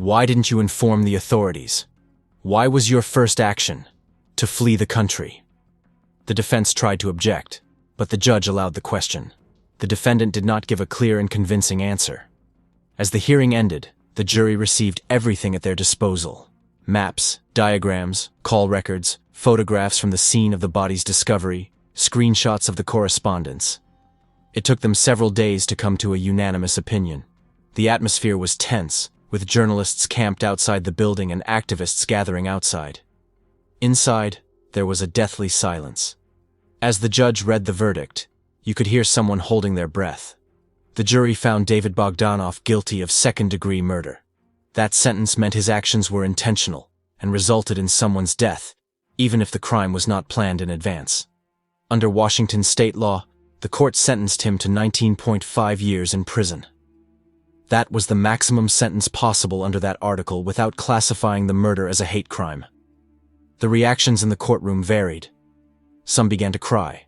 Why didn't you inform the authorities? Why was your first action to flee the country? The defense tried to object, but the judge allowed the question. The defendant did not give a clear and convincing answer. As the hearing ended, the jury received everything at their disposal: maps, diagrams, call records, photographs from the scene of the body's discovery, screenshots of the correspondence. It took them several days to come to a unanimous opinion. The atmosphere was tense, with journalists camped outside the building and activists gathering outside. Inside, there was a deathly silence. As the judge read the verdict, you could hear someone holding their breath. The jury found David Bogdanov guilty of second-degree murder. That sentence meant his actions were intentional and resulted in someone's death, even if the crime was not planned in advance. Under Washington state law, the court sentenced him to 19.5 years in prison. That was the maximum sentence possible under that article without classifying the murder as a hate crime. The reactions in the courtroom varied. Some began to cry.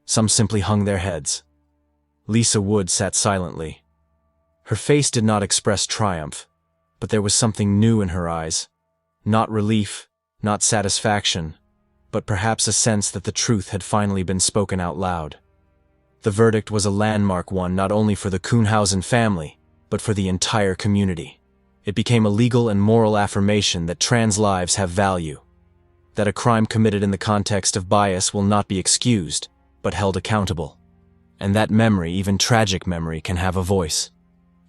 Some simply hung their heads. Lisa Wood sat silently. Her face did not express triumph, but there was something new in her eyes. Not relief, not satisfaction, but perhaps a sense that the truth had finally been spoken out loud. The verdict was a landmark one not only for the Kuhnhausen family, but for the entire community. It became a legal and moral affirmation that trans lives have value, that a crime committed in the context of bias will not be excused, but held accountable, and that memory, even tragic memory, can have a voice,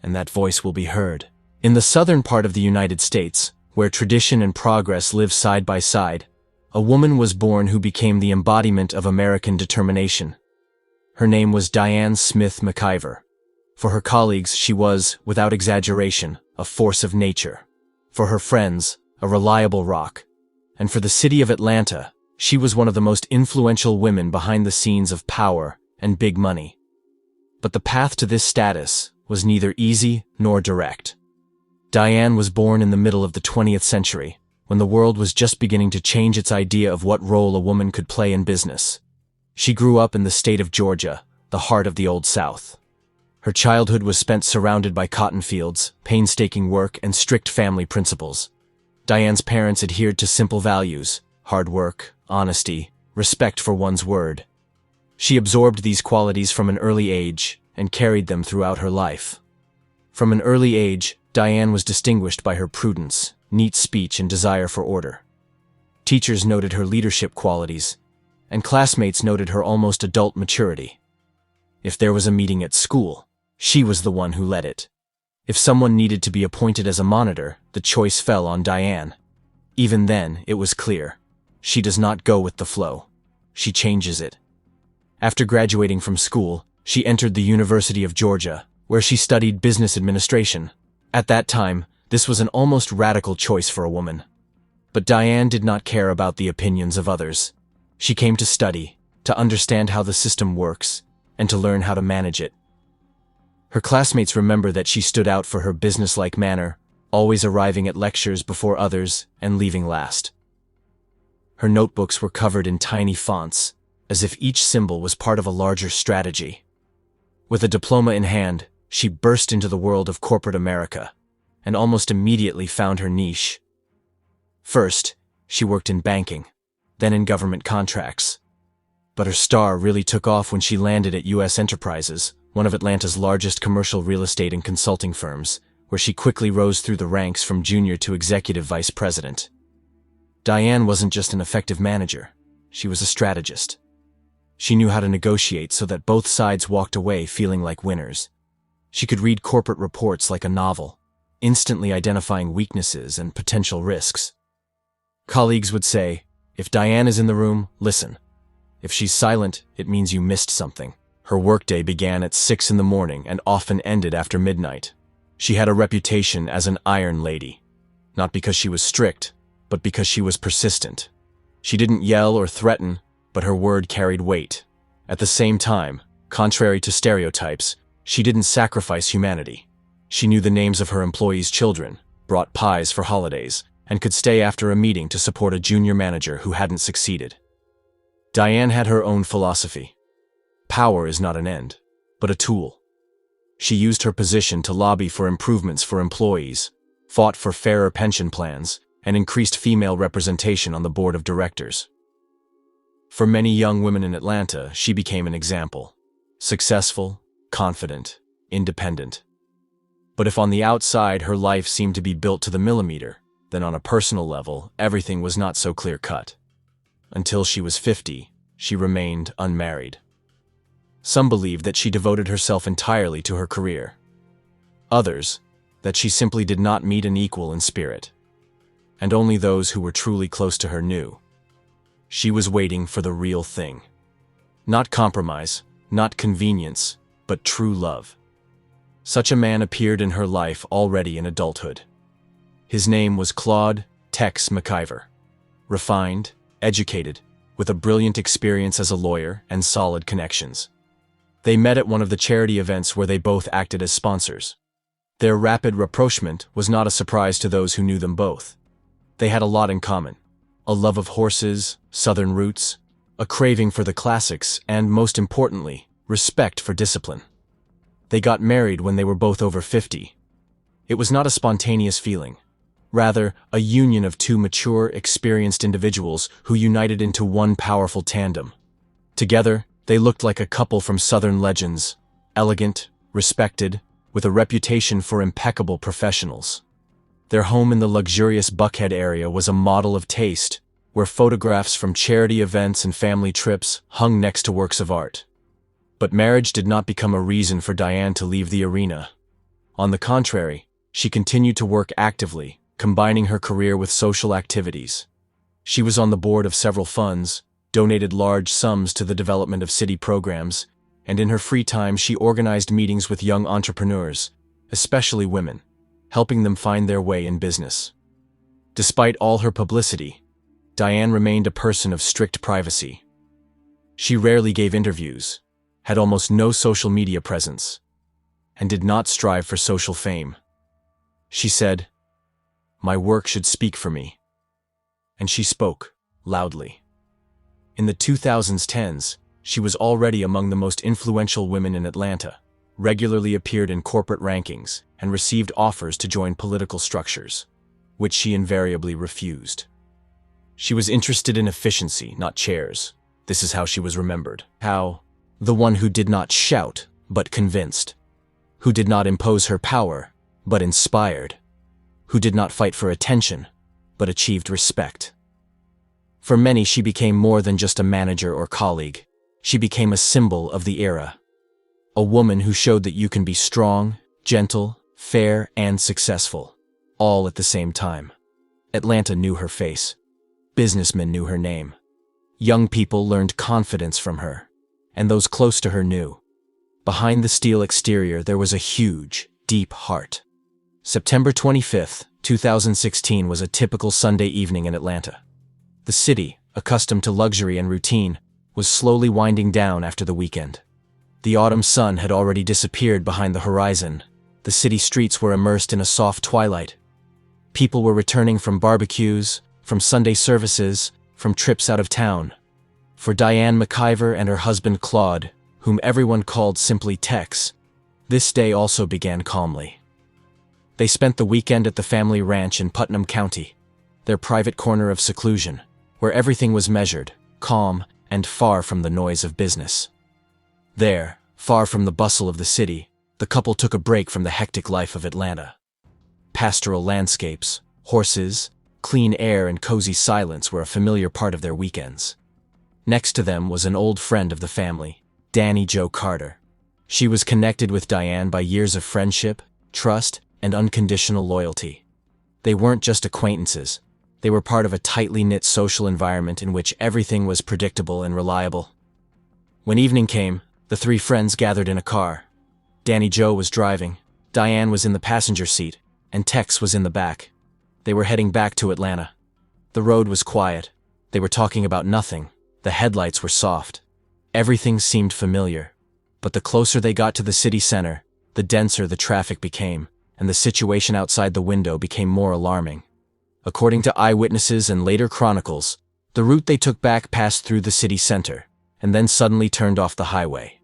and that voice will be heard. In the southern part of the United States, where tradition and progress live side by side, a woman was born who became the embodiment of American determination. Her name was Diane Smith McIver. For her colleagues, she was, without exaggeration, a force of nature. For her friends, a reliable rock. And for the city of Atlanta, she was one of the most influential women behind the scenes of power and big money. But the path to this status was neither easy nor direct. Diane was born in the middle of the 20th century, when the world was just beginning to change its idea of what role a woman could play in business. She grew up in the state of Georgia, the heart of the Old South. Her childhood was spent surrounded by cotton fields, painstaking work, and strict family principles. Diane's parents adhered to simple values: hard work, honesty, respect for one's word. She absorbed these qualities from an early age and carried them throughout her life. From an early age, Diane was distinguished by her prudence, neat speech, and desire for order. Teachers noted her leadership qualities, and classmates noted her almost adult maturity. If there was a meeting at school, she was the one who led it. If someone needed to be appointed as a monitor, the choice fell on Diane. Even then, it was clear. She does not go with the flow. She changes it. After graduating from school, she entered the University of Georgia, where she studied business administration. At that time, this was an almost radical choice for a woman. But Diane did not care about the opinions of others. She came to study, to understand how the system works, and to learn how to manage it. Her classmates remember that she stood out for her businesslike manner, always arriving at lectures before others and leaving last. Her notebooks were covered in tiny fonts, as if each symbol was part of a larger strategy. With a diploma in hand, she burst into the world of corporate America, and almost immediately found her niche. First, she worked in banking, then in government contracts. But her star really took off when she landed at U.S. Enterprises, one of Atlanta's largest commercial real estate and consulting firms, where she quickly rose through the ranks from junior to executive vice president. Diane wasn't just an effective manager, she was a strategist. She knew how to negotiate so that both sides walked away feeling like winners. She could read corporate reports like a novel, instantly identifying weaknesses and potential risks. Colleagues would say, "If Diane is in the room, listen. If she's silent, it means you missed something." Her workday began at 6 in the morning and often ended after midnight. She had a reputation as an iron lady, not because she was strict, but because she was persistent. She didn't yell or threaten, but her word carried weight. At the same time, contrary to stereotypes, she didn't sacrifice humanity. She knew the names of her employees' children, brought pies for holidays, and could stay after a meeting to support a junior manager who hadn't succeeded. Diane had her own philosophy. Power is not an end, but a tool. She used her position to lobby for improvements for employees, fought for fairer pension plans, and increased female representation on the board of directors. For many young women in Atlanta, she became an example. Successful, confident, independent. But if on the outside her life seemed to be built to the millimeter, then on a personal level, everything was not so clear-cut. Until she was 50, she remained unmarried. Some believed that she devoted herself entirely to her career. Others, that she simply did not meet an equal in spirit. And only those who were truly close to her knew. She was waiting for the real thing. Not compromise, not convenience, but true love. Such a man appeared in her life already in adulthood. His name was Claude Tex McIver. Refined, educated, with a brilliant experience as a lawyer and solid connections. They met at one of the charity events where they both acted as sponsors. Their rapid rapprochement was not a surprise to those who knew them both. They had a lot in common. A love of horses, southern roots, a craving for the classics, and, most importantly, respect for discipline. They got married when they were both over 50. It was not a spontaneous feeling. Rather, a union of two mature, experienced individuals who united into one powerful tandem. Together, they looked like a couple from Southern legends, elegant, respected, with a reputation for impeccable professionals. Their home in the luxurious Buckhead area was a model of taste, where photographs from charity events and family trips hung next to works of art. But marriage did not become a reason for Diane to leave the arena. On the contrary, she continued to work actively, combining her career with social activities. She was on the board of several funds, donated large sums to the development of city programs, and in her free time she organized meetings with young entrepreneurs, especially women, helping them find their way in business. Despite all her publicity, Diane remained a person of strict privacy. She rarely gave interviews, had almost no social media presence, and did not strive for social fame. She said, "My work should speak for me." And she spoke, loudly. In the 2010s, she was already among the most influential women in Atlanta, regularly appeared in corporate rankings, and received offers to join political structures, which she invariably refused. She was interested in efficiency, not chairs. This is how she was remembered. How the one who did not shout, but convinced. Who did not impose her power, but inspired. Who did not fight for attention, but achieved respect. For many, she became more than just a manager or colleague. She became a symbol of the era. A woman who showed that you can be strong, gentle, fair, and successful, all at the same time. Atlanta knew her face. Businessmen knew her name. Young people learned confidence from her, and those close to her knew. Behind the steel exterior, there was a huge, deep heart. September 25th, 2016 was a typical Sunday evening in Atlanta. The city, accustomed to luxury and routine, was slowly winding down after the weekend. The autumn sun had already disappeared behind the horizon. The city streets were immersed in a soft twilight. People were returning from barbecues, from Sunday services, from trips out of town. For Diane McIver and her husband Claude, whom everyone called simply Tex, this day also began calmly. They spent the weekend at the family ranch in Putnam County, their private corner of seclusion, where everything was measured, calm, and far from the noise of business. There, far from the bustle of the city, the couple took a break from the hectic life of Atlanta. Pastoral landscapes, horses, clean air, and cozy silence were a familiar part of their weekends. Next to them was an old friend of the family, Danny Jo Carter. She was connected with Diane by years of friendship, trust, and unconditional loyalty. They weren't just acquaintances. They were part of a tightly knit social environment in which everything was predictable and reliable. When evening came, the three friends gathered in a car. Danny Jo was driving, Diane was in the passenger seat, and Tex was in the back. They were heading back to Atlanta. The road was quiet. They were talking about nothing. The headlights were soft. Everything seemed familiar. But the closer they got to the city center, the denser the traffic became, and the situation outside the window became more alarming. According to eyewitnesses and later chronicles, the route they took back passed through the city center, and then suddenly turned off the highway.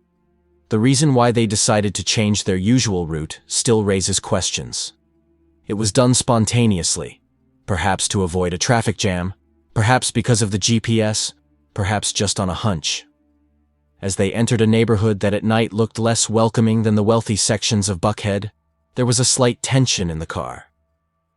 The reason why they decided to change their usual route still raises questions. It was done spontaneously, perhaps to avoid a traffic jam, perhaps because of the GPS, perhaps just on a hunch. As they entered a neighborhood that at night looked less welcoming than the wealthy sections of Buckhead, there was a slight tension in the car.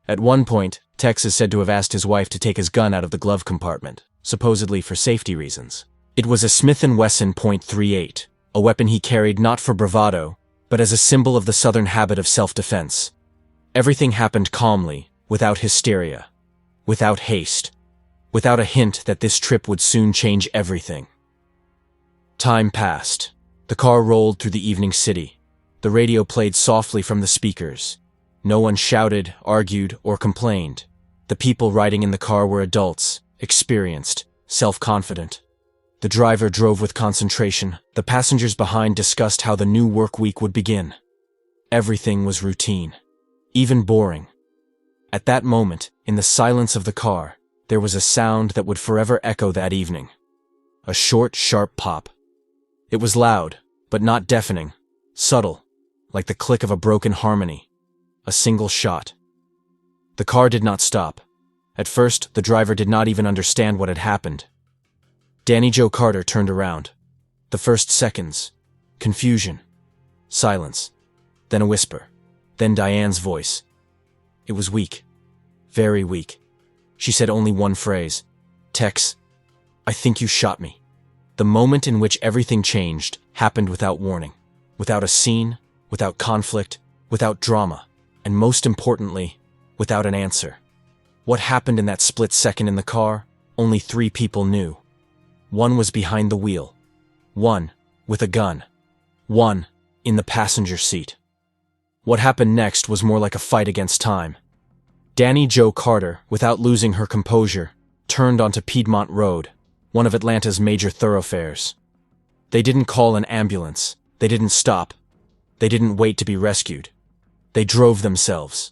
At one point, Tex is said to have asked his wife to take his gun out of the glove compartment, supposedly for safety reasons. It was a Smith Wesson .38, a weapon he carried not for bravado, but as a symbol of the Southern habit of self-defense. Everything happened calmly, without hysteria, without haste, without a hint that this trip would soon change everything. Time passed. The car rolled through the evening city. The radio played softly from the speakers. No one shouted, argued, or complained. The people riding in the car were adults, experienced, self-confident. The driver drove with concentration. The passengers behind discussed how the new work week would begin. Everything was routine, even boring. At that moment, in the silence of the car, there was a sound that would forever echo that evening. A short, sharp pop. It was loud, but not deafening. Subtle, like the click of a broken harmony. A single shot. The car did not stop. At first, the driver did not even understand what had happened. Danny Joe Carter turned around. The first seconds. Confusion. Silence. Then a whisper. Then Diane's voice. It was weak. Very weak. She said only one phrase. "Tex, I think you shot me." The moment in which everything changed happened without warning, without a scene, without conflict, without drama, and most importantly, without an answer. What happened in that split second in the car, only 3 people knew. One was behind the wheel. One with a gun. One in the passenger seat. What happened next was more like a fight against time. Danny Joe Carter, without losing her composure, turned onto Piedmont Road, one of Atlanta's major thoroughfares. They didn't call an ambulance. They didn't stop. They didn't wait to be rescued. They drove themselves.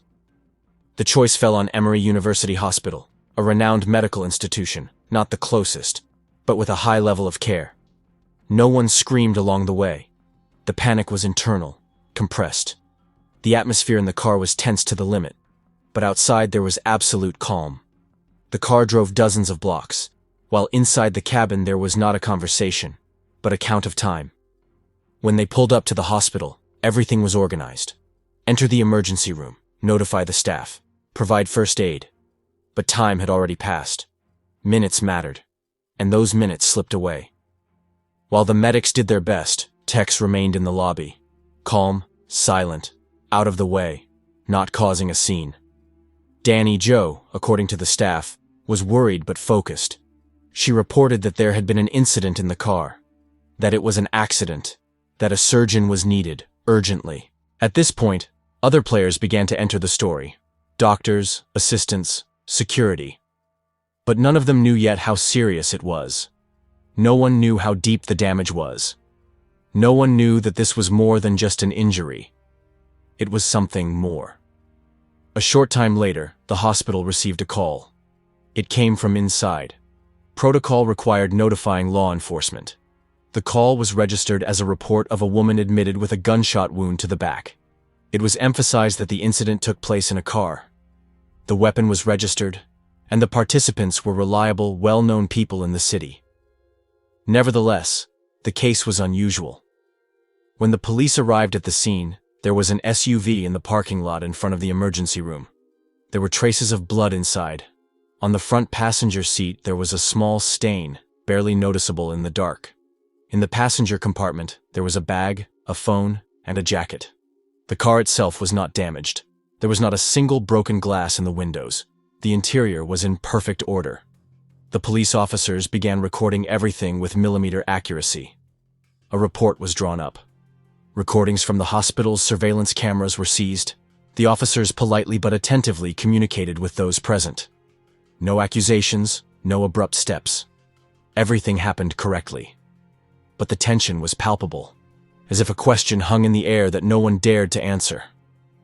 The choice fell on Emory University Hospital, a renowned medical institution, not the closest, but with a high level of care. No one screamed along the way. The panic was internal, compressed. The atmosphere in the car was tense to the limit, but outside there was absolute calm. The car drove dozens of blocks, while inside the cabin there was not a conversation, but a count of time. When they pulled up to the hospital, everything was organized. Enter the emergency room, notify the staff, provide first aid. But time had already passed. Minutes mattered, and those minutes slipped away. While the medics did their best, Tex remained in the lobby, calm, silent, out of the way, not causing a scene. Danny Joe, according to the staff, was worried but focused. She reported that there had been an incident in the car, that it was an accident, that a surgeon was needed, urgently. At this point, other players began to enter the story. Doctors, assistants, security. But none of them knew yet how serious it was. No one knew how deep the damage was. No one knew that this was more than just an injury. It was something more. A short time later, the hospital received a call. It came from inside. Protocol required notifying law enforcement. The call was registered as a report of a woman admitted with a gunshot wound to the back. It was emphasized that the incident took place in a car. The weapon was registered, and the participants were reliable, well-known people in the city. Nevertheless, the case was unusual. When the police arrived at the scene, there was an SUV in the parking lot in front of the emergency room. There were traces of blood inside. On the front passenger seat, there was a small stain, barely noticeable in the dark. In the passenger compartment, there was a bag, a phone, and a jacket. The car itself was not damaged. There was not a single broken glass in the windows. The interior was in perfect order. The police officers began recording everything with millimeter accuracy. A report was drawn up. Recordings from the hospital's surveillance cameras were seized. The officers politely but attentively communicated with those present. No accusations, no abrupt steps. Everything happened correctly. But the tension was palpable, as if a question hung in the air that no one dared to answer.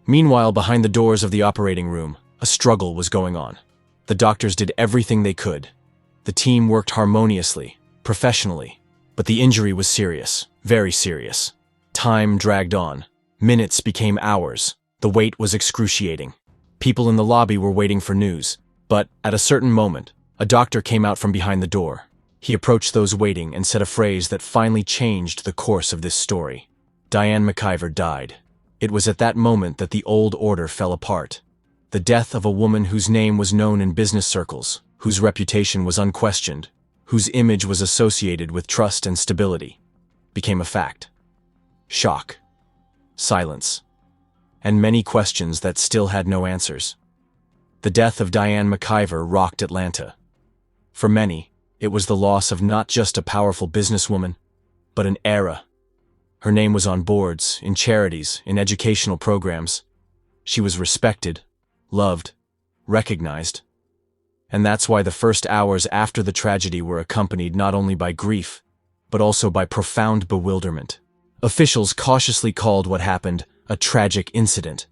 Meanwhile, behind the doors of the operating room, a struggle was going on. The doctors did everything they could. The team worked harmoniously, professionally, but the injury was serious, very serious. Time dragged on. Minutes became hours. The wait was excruciating. People in the lobby were waiting for news, but at a certain moment, a doctor came out from behind the door. He approached those waiting and said a phrase that finally changed the course of this story. Diane McIver died. It was at that moment that the old order fell apart. The death of a woman whose name was known in business circles, whose reputation was unquestioned, whose image was associated with trust and stability, became a fact. Shock, silence, and many questions that still had no answers. The death of Diane McIver rocked Atlanta. For many, it was the loss of not just a powerful businesswoman, but an era. Her name was on boards, in charities, in educational programs. She was respected, loved, recognized. And that's why the first hours after the tragedy were accompanied not only by grief, but also by profound bewilderment. Officials cautiously called what happened a tragic incident.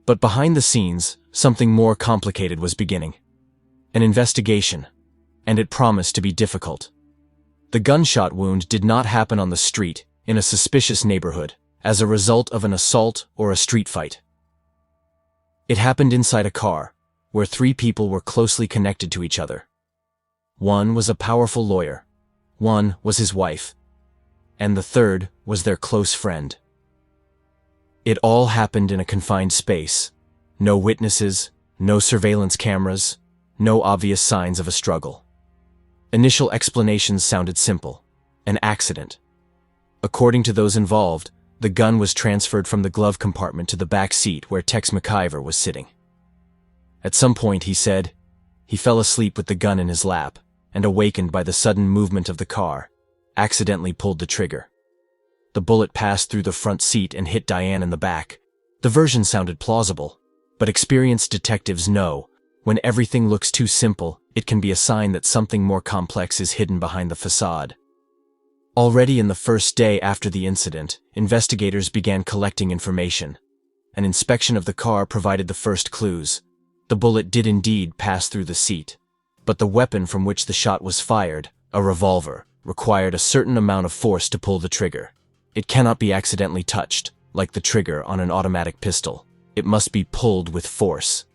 But behind the scenes, something more complicated was beginning. An investigation, and it promised to be difficult. The gunshot wound did not happen on the street, in a suspicious neighborhood, as a result of an assault or a street fight. It happened inside a car, where 3 people were closely connected to each other. One was a powerful lawyer, one was his wife, and the third was their close friend. It all happened in a confined space. No witnesses, no surveillance cameras, no obvious signs of a struggle. Initial explanations sounded simple: an accident. According to those involved, the gun was transferred from the glove compartment to the back seat where Tex McIver was sitting. At some point, he said, he fell asleep with the gun in his lap and, awakened by the sudden movement of the car, accidentally pulled the trigger. The bullet passed through the front seat and hit Diane in the back. The version sounded plausible, but experienced detectives know, when everything looks too simple, it can be a sign that something more complex is hidden behind the facade. Already in the first day after the incident, investigators began collecting information. An inspection of the car provided the first clues. The bullet did indeed pass through the seat, but the weapon from which the shot was fired, a revolver, required a certain amount of force to pull the trigger. It cannot be accidentally touched, like the trigger on an automatic pistol. It must be pulled with force.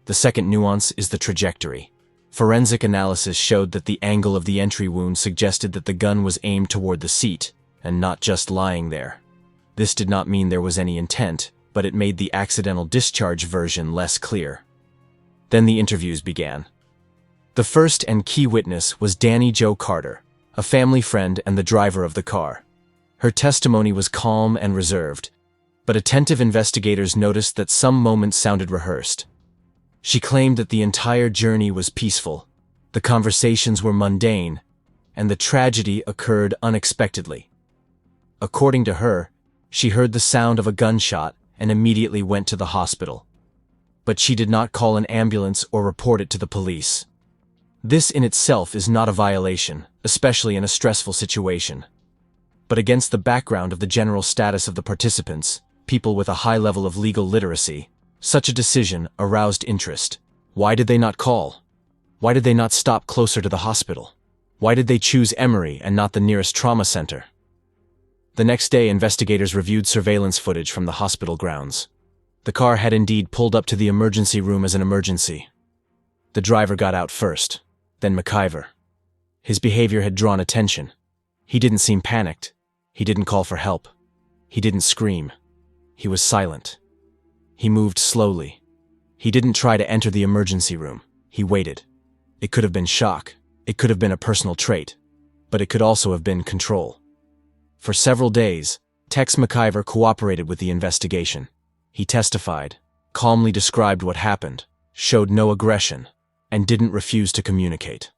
The second nuance is the trajectory. Forensic analysis showed that the angle of the entry wound suggested that the gun was aimed toward the seat, and not just lying there. This did not mean there was any intent, but it made the accidental discharge version less clear. Then the interviews began. The first and key witness was Danny Jo Carter, a family friend and the driver of the car. Her testimony was calm and reserved, but attentive investigators noticed that some moments sounded rehearsed. She claimed that the entire journey was peaceful, the conversations were mundane, and the tragedy occurred unexpectedly. According to her, she heard the sound of a gunshot and immediately went to the hospital. But she did not call an ambulance or report it to the police. This in itself is not a violation, especially in a stressful situation. But against the background of the general status of the participants, people with a high level of legal literacy, such a decision aroused interest. Why did they not call? Why did they not stop closer to the hospital? Why did they choose Emory and not the nearest trauma center? The next day, investigators reviewed surveillance footage from the hospital grounds. The car had indeed pulled up to the emergency room as an emergency. The driver got out first, then McIver. His behavior had drawn attention. He didn't seem panicked. He didn't call for help. He didn't scream. He was silent. He moved slowly. He didn't try to enter the emergency room. He waited. It could have been shock. It could have been a personal trait. But it could also have been control. For several days, Tex McIver cooperated with the investigation. He testified, calmly described what happened, showed no aggression, and didn't refuse to communicate.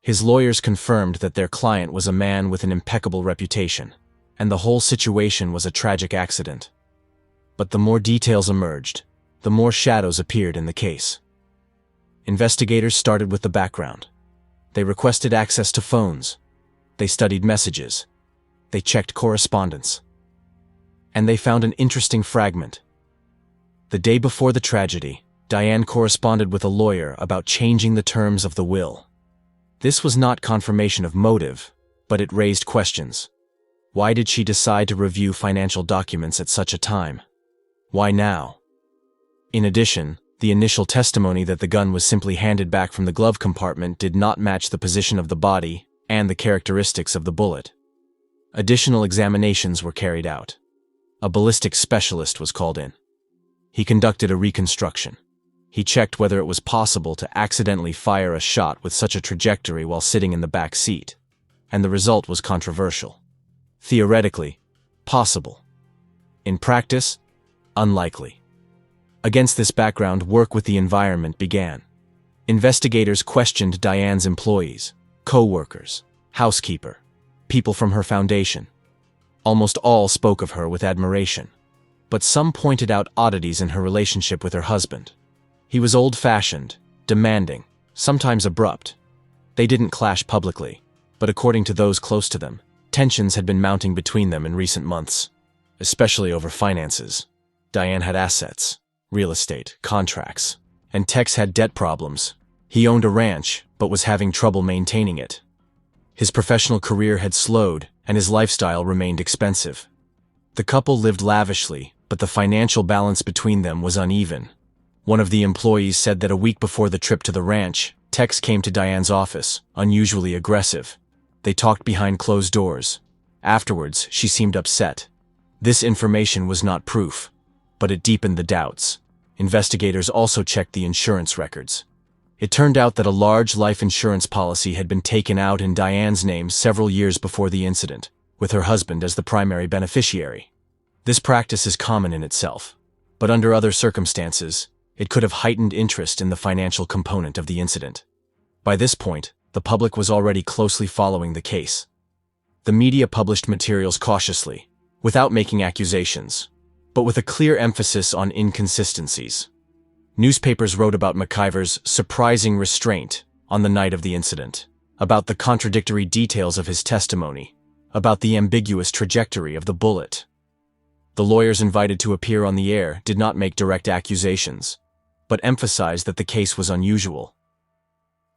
His lawyers confirmed that their client was a man with an impeccable reputation, and the whole situation was a tragic accident. But the more details emerged, the more shadows appeared in the case. Investigators started with the background. They requested access to phones. They studied messages. They checked correspondence. And they found an interesting fragment. The day before the tragedy, Diane corresponded with a lawyer about changing the terms of the will. This was not confirmation of motive, but it raised questions. Why did she decide to review financial documents at such a time? Why now? In addition, The initial testimony that the gun was simply handed back from the glove compartment did not match the position of the body and the characteristics of the bullet. Additional examinations were carried out. A ballistics specialist was called in. He conducted a reconstruction. He checked whether it was possible to accidentally fire a shot with such a trajectory while sitting in the back seat, and the result was controversial. Theoretically, possible. In practice, unlikely. Against this background, work with the environment began. Investigators questioned Diane's employees, co-workers, housekeeper, people from her foundation. Almost all spoke of her with admiration, but some pointed out oddities in her relationship with her husband. He was old-fashioned, demanding, sometimes abrupt. They didn't clash publicly, but according to those close to them, tensions had been mounting between them in recent months, especially over finances. Diane had assets, real estate, contracts, and Tex had debt problems. He owned a ranch, but was having trouble maintaining it. His professional career had slowed, and his lifestyle remained expensive. The couple lived lavishly, but the financial balance between them was uneven. One of the employees said that a week before the trip to the ranch, Tex came to Diane's office, unusually aggressive. They talked behind closed doors. Afterwards, she seemed upset. This information was not proof, but it deepened the doubts. Investigators also checked the insurance records. It turned out that a large life insurance policy had been taken out in Diane's name several years before the incident, with her husband as the primary beneficiary. This practice is common in itself, but under other circumstances, it could have heightened interest in the financial component of the incident. By this point, the public was already closely following the case. The media published materials cautiously, without making accusations, but with a clear emphasis on inconsistencies. Newspapers wrote about McIver's surprising restraint on the night of the incident, about the contradictory details of his testimony, about the ambiguous trajectory of the bullet. The lawyers invited to appear on the air did not make direct accusations, but emphasized that the case was unusual.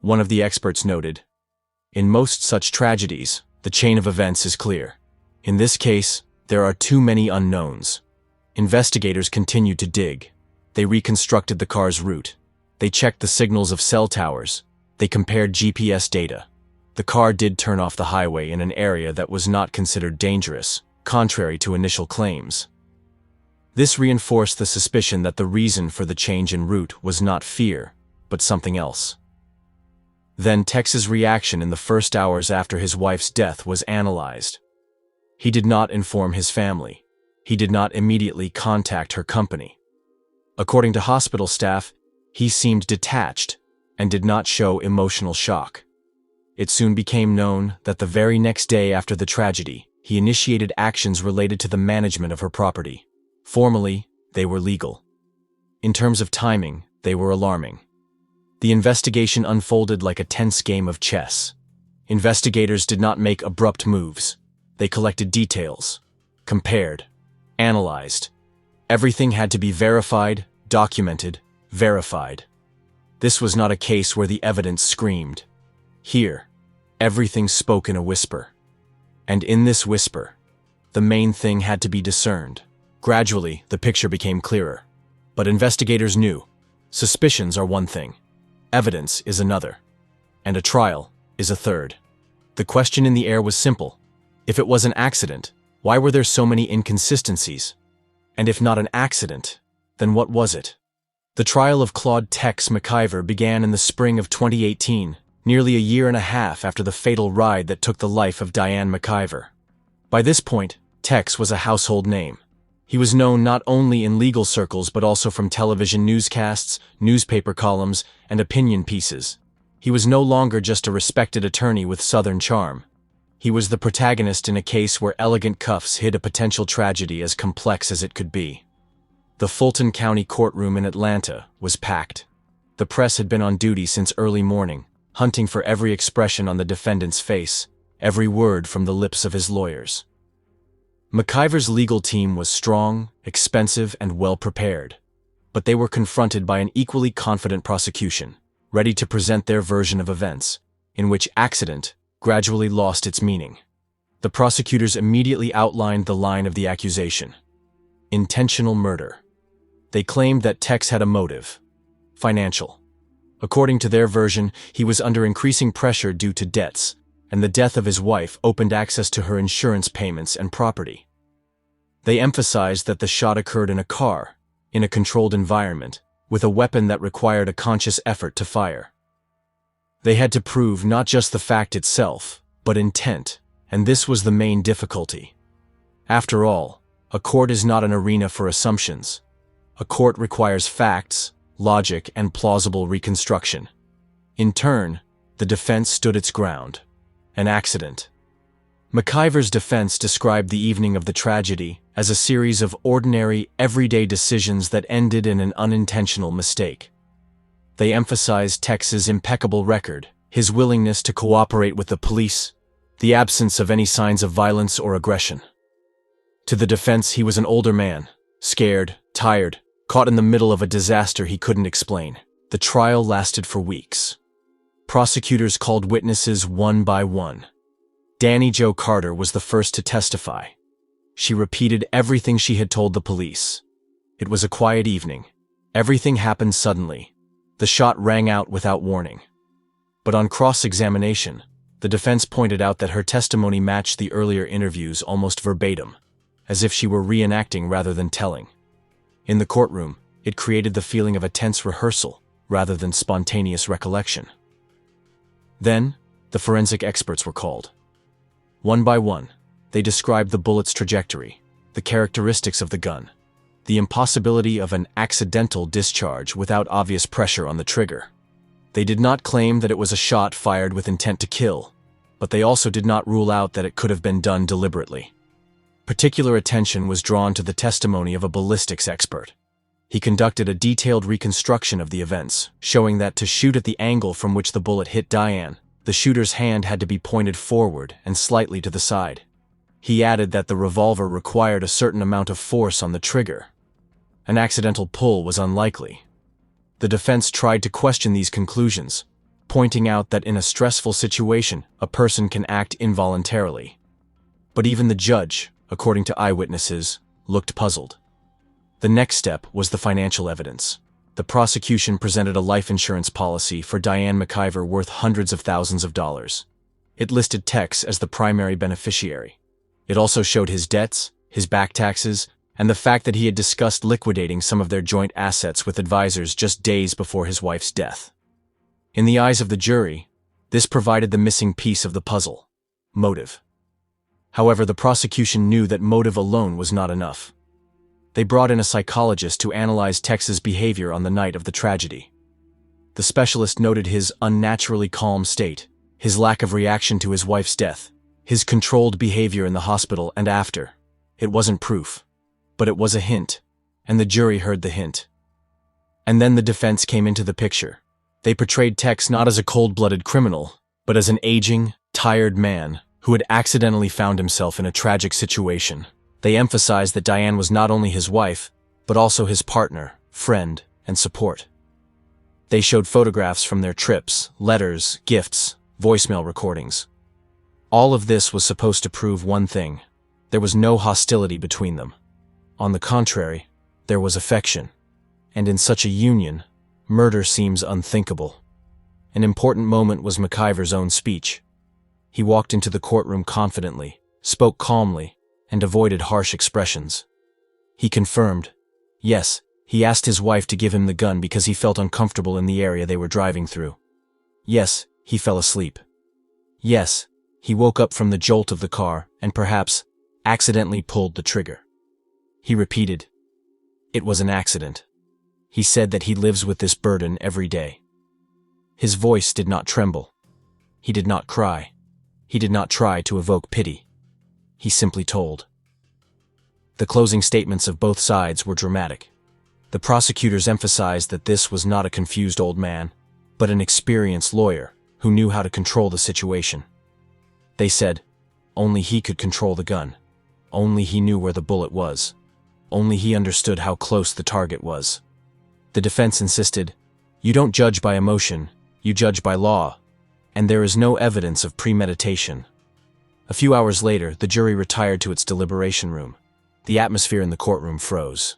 One of the experts noted, "In most such tragedies, the chain of events is clear. In this case, there are too many unknowns." Investigators continued to dig. They reconstructed the car's route. They checked the signals of cell towers. They compared GPS data. The car did turn off the highway in an area that was not considered dangerous, contrary to initial claims. This reinforced the suspicion that the reason for the change in route was not fear, but something else. Then Tex's reaction in the first hours after his wife's death was analyzed. He did not inform his family. He did not immediately contact her company. According to hospital staff, he seemed detached and did not show emotional shock. It soon became known that the very next day after the tragedy, he initiated actions related to the management of her property. Formally, they were legal. In terms of timing, they were alarming. The investigation unfolded like a tense game of chess. Investigators did not make abrupt moves. They collected details, compared, analyzed. Everything had to be verified, documented, verified. This was not a case where the evidence screamed. Here, everything spoke in a whisper. And in this whisper, the main thing had to be discerned. Gradually, the picture became clearer. But investigators knew, suspicions are one thing, evidence is another, and a trial is a third. The question in the air was simple. If it was an accident, why were there so many inconsistencies? And if not an accident, then what was it? The trial of Claude Tex McIver began in the spring of 2018, nearly a year and a half after the fatal ride that took the life of Diane McIver. By this point, Tex was a household name. He was known not only in legal circles but also from television newscasts, newspaper columns, and opinion pieces. He was no longer just a respected attorney with Southern charm. He was the protagonist in a case where elegant cuffs hid a potential tragedy as complex as it could be. The Fulton County courtroom in Atlanta was packed. The press had been on duty since early morning, hunting for every expression on the defendant's face, every word from the lips of his lawyers. McIver's legal team was strong, expensive, and well-prepared, but they were confronted by an equally confident prosecution, ready to present their version of events, in which accident gradually lost its meaning. The prosecutors immediately outlined the line of the accusation: intentional murder. They claimed that Tex had a motive, financial. According to their version, he was under increasing pressure due to debts, and the death of his wife opened access to her insurance payments and property. They emphasized that the shot occurred in a car, in a controlled environment, with a weapon that required a conscious effort to fire. They had to prove not just the fact itself, but intent, and this was the main difficulty. After all, a court is not an arena for assumptions. A court requires facts, logic, and plausible reconstruction. In turn, the defense stood its ground. An accident. McIver's defense described the evening of the tragedy as a series of ordinary, everyday decisions that ended in an unintentional mistake. They emphasized Tex's impeccable record, his willingness to cooperate with the police, the absence of any signs of violence or aggression. To the defense, he was an older man, scared, tired, caught in the middle of a disaster he couldn't explain. The trial lasted for weeks. Prosecutors called witnesses one by one. Danny Jo Carter was the first to testify. She repeated everything she had told the police. It was a quiet evening. Everything happened suddenly. The shot rang out without warning. But on cross-examination, the defense pointed out that her testimony matched the earlier interviews almost verbatim, as if she were reenacting rather than telling. In the courtroom, it created the feeling of a tense rehearsal rather than spontaneous recollection. Then, the forensic experts were called. One by one, they described the bullet's trajectory, the characteristics of the gun, the impossibility of an accidental discharge without obvious pressure on the trigger. They did not claim that it was a shot fired with intent to kill, but they also did not rule out that it could have been done deliberately. Particular attention was drawn to the testimony of a ballistics expert. He conducted a detailed reconstruction of the events, showing that to shoot at the angle from which the bullet hit Diane, the shooter's hand had to be pointed forward and slightly to the side. He added that the revolver required a certain amount of force on the trigger. An accidental pull was unlikely. The defense tried to question these conclusions, pointing out that in a stressful situation, a person can act involuntarily. But even the judge, according to eyewitnesses, looked puzzled. The next step was the financial evidence. The prosecution presented a life insurance policy for Diane McIver worth hundreds of thousands of dollars. It listed Tex as the primary beneficiary. It also showed his debts, his back taxes, and the fact that he had discussed liquidating some of their joint assets with advisors just days before his wife's death. In the eyes of the jury, this provided the missing piece of the puzzle: motive. However, the prosecution knew that motive alone was not enough. They brought in a psychologist to analyze Tex's behavior on the night of the tragedy. The specialist noted his unnaturally calm state, his lack of reaction to his wife's death, his controlled behavior in the hospital and after. It wasn't proof, but it was a hint, and the jury heard the hint. And then the defense came into the picture. They portrayed Tex not as a cold-blooded criminal, but as an aging, tired man who had accidentally found himself in a tragic situation. They emphasized that Diane was not only his wife, but also his partner, friend, and support. They showed photographs from their trips, letters, gifts, voicemail recordings. All of this was supposed to prove one thing: there was no hostility between them. On the contrary, there was affection. And in such a union, murder seems unthinkable. An important moment was McIver's own speech. He walked into the courtroom confidently, spoke calmly, and avoided harsh expressions. He confirmed, yes, he asked his wife to give him the gun because he felt uncomfortable in the area they were driving through. Yes, he fell asleep. Yes, he woke up from the jolt of the car and perhaps accidentally pulled the trigger. He repeated, it was an accident. He said that he lives with this burden every day. His voice did not tremble. He did not cry. He did not try to evoke pity. He simply told. The closing statements of both sides were dramatic. The prosecutors emphasized that this was not a confused old man, but an experienced lawyer who knew how to control the situation. They said, only he could control the gun. Only he knew where the bullet was. Only he understood how close the target was. The defense insisted, you don't judge by emotion, you judge by law, and there is no evidence of premeditation. A few hours later, the jury retired to its deliberation room. The atmosphere in the courtroom froze.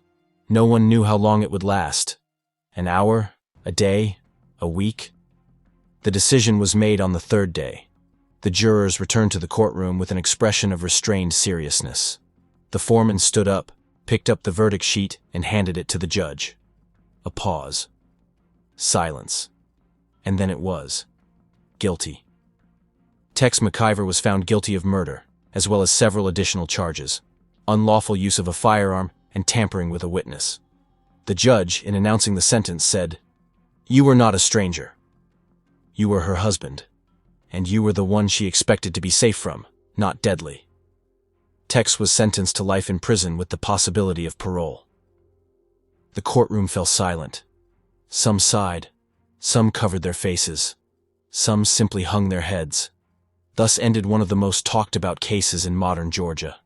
No one knew how long it would last. An hour? A day? A week? The decision was made on the third day. The jurors returned to the courtroom with an expression of restrained seriousness. The foreman stood up, picked up the verdict sheet, and handed it to the judge. A pause. Silence. And then it was. Guilty. Tex McIver was found guilty of murder, as well as several additional charges: unlawful use of a firearm and tampering with a witness. The judge, in announcing the sentence, said, "You were not a stranger. You were her husband, and you were the one she expected to be safe from, not deadly." Tex was sentenced to life in prison with the possibility of parole. The courtroom fell silent. Some sighed, some covered their faces, some simply hung their heads. Thus ended one of the most talked about cases in modern Georgia.